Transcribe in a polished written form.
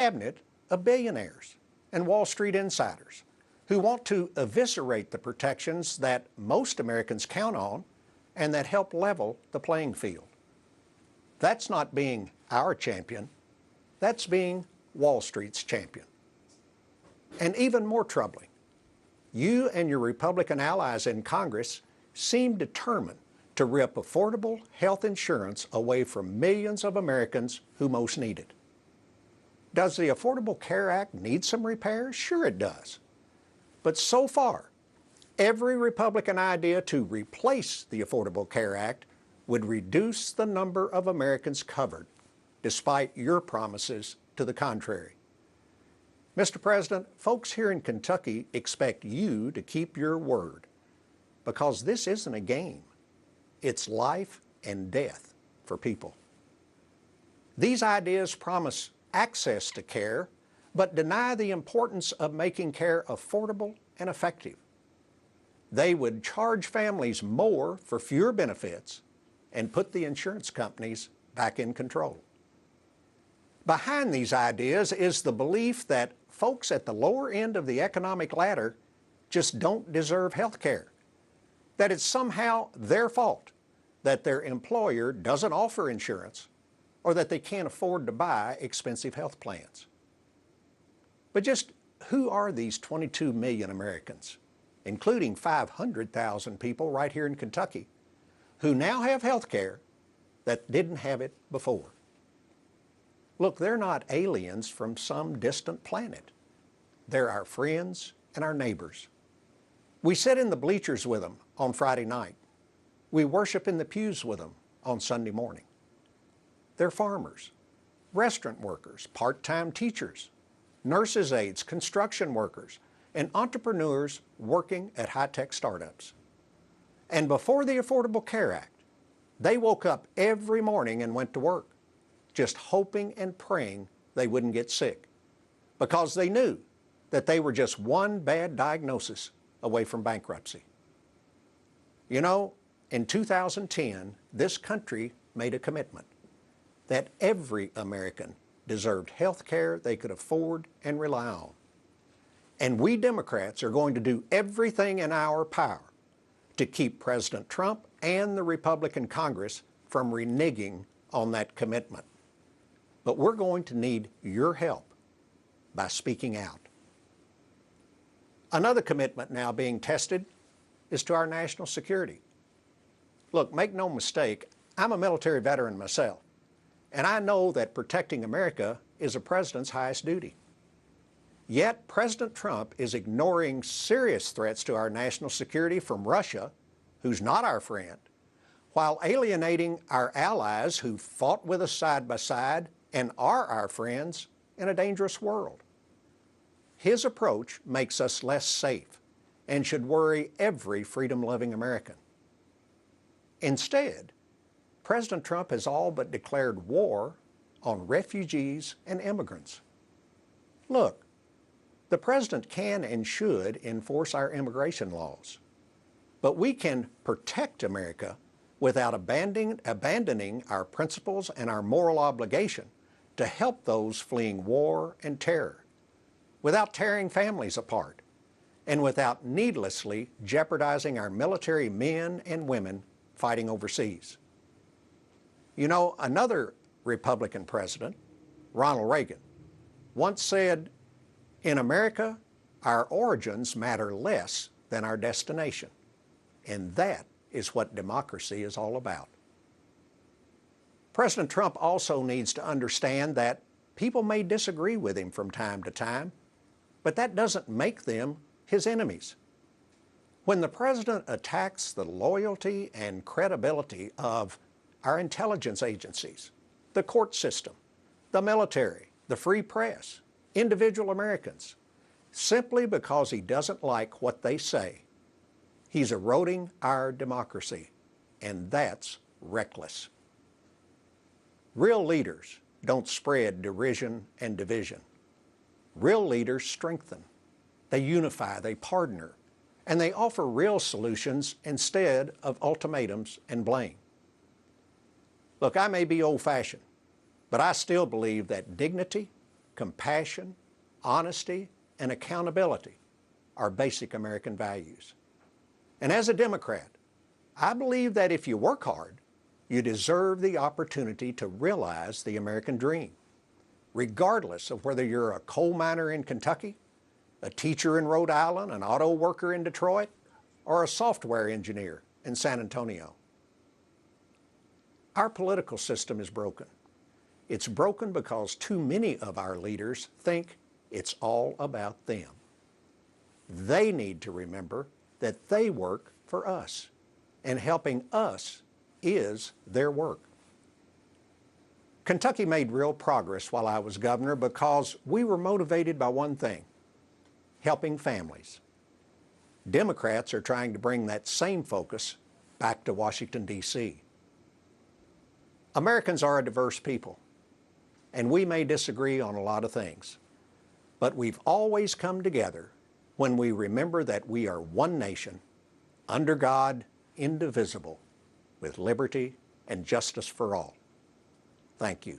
cabinet of billionaires and Wall Street insiders who want to eviscerate the protections that most Americans count on and that help level the playing field. That's not being our champion. That's being Wall Street's champion. And even more troubling, you and your Republican allies in Congress seem determined to rip affordable health insurance away from millions of Americans who most need it. Does the Affordable Care Act need some repairs? Sure it does. But so far, every Republican idea to replace the Affordable Care Act would reduce the number of Americans covered, despite your promises to the contrary. Mr. President, folks here in Kentucky expect you to keep your word, because this isn't a game. It's life and death for people. These ideas promise access to care, but deny the importance of making care affordable and effective. They would charge families more for fewer benefits and put the insurance companies back in control. Behind these ideas is the belief that folks at the lower end of the economic ladder just don't deserve health care, that it's somehow their fault that their employer doesn't offer insurance or that they can't afford to buy expensive health plans. But just who are these 22 million Americans, including 500,000 people right here in Kentucky, who now have health care that didn't have it before? Look, they're not aliens from some distant planet. They're our friends and our neighbors. We sit in the bleachers with them on Friday night. We worship in the pews with them on Sunday morning. They're farmers, restaurant workers, part-time teachers, nurses' aides, construction workers, and entrepreneurs working at high-tech startups. And before the Affordable Care Act, they woke up every morning and went to work, just hoping and praying they wouldn't get sick, because they knew that they were just one bad diagnosis away from bankruptcy. You know, in 2010, this country made a commitment that every American deserved health care they could afford and rely on. And we Democrats are going to do everything in our power to keep President Trump and the Republican Congress from reneging on that commitment. But we're going to need your help by speaking out. Another commitment now being tested is to our national security. Look, make no mistake, I'm a military veteran myself, and I know that protecting America is a president's highest duty. Yet President Trump is ignoring serious threats to our national security from Russia, who's not our friend, while alienating our allies who fought with us side by side and are our friends in a dangerous world. His approach makes us less safe and should worry every freedom-loving American. Instead, President Trump has all but declared war on refugees and immigrants. Look, the president can and should enforce our immigration laws, but we can protect America without abandoning our principles and our moral obligation to help those fleeing war and terror, without tearing families apart, and without needlessly jeopardizing our military men and women fighting overseas. You know, another Republican president, Ronald Reagan, once said, "In America, our origins matter less than our destination." And that is what democracy is all about. President Trump also needs to understand that people may disagree with him from time to time, but that doesn't make them his enemies. When the president attacks the loyalty and credibility of our intelligence agencies, the court system, the military, the free press, individual Americans, simply because he doesn't like what they say, he's eroding our democracy, and that's reckless. Real leaders don't spread derision and division. Real leaders strengthen. They unify, they partner, and they offer real solutions instead of ultimatums and blame. Look, I may be old-fashioned, but I still believe that dignity, compassion, honesty, and accountability are basic American values. And as a Democrat, I believe that if you work hard, you deserve the opportunity to realize the American dream, regardless of whether you're a coal miner in Kentucky, a teacher in Rhode Island, an auto worker in Detroit, or a software engineer in San Antonio. Our political system is broken. It's broken because too many of our leaders think it's all about them. They need to remember that they work for us, and helping us is their work. Kentucky made real progress while I was governor because we were motivated by one thing: helping families. Democrats are trying to bring that same focus back to Washington, D.C. Americans are a diverse people, and we may disagree on a lot of things, but we've always come together when we remember that we are one nation, under God, indivisible, with liberty and justice for all. Thank you.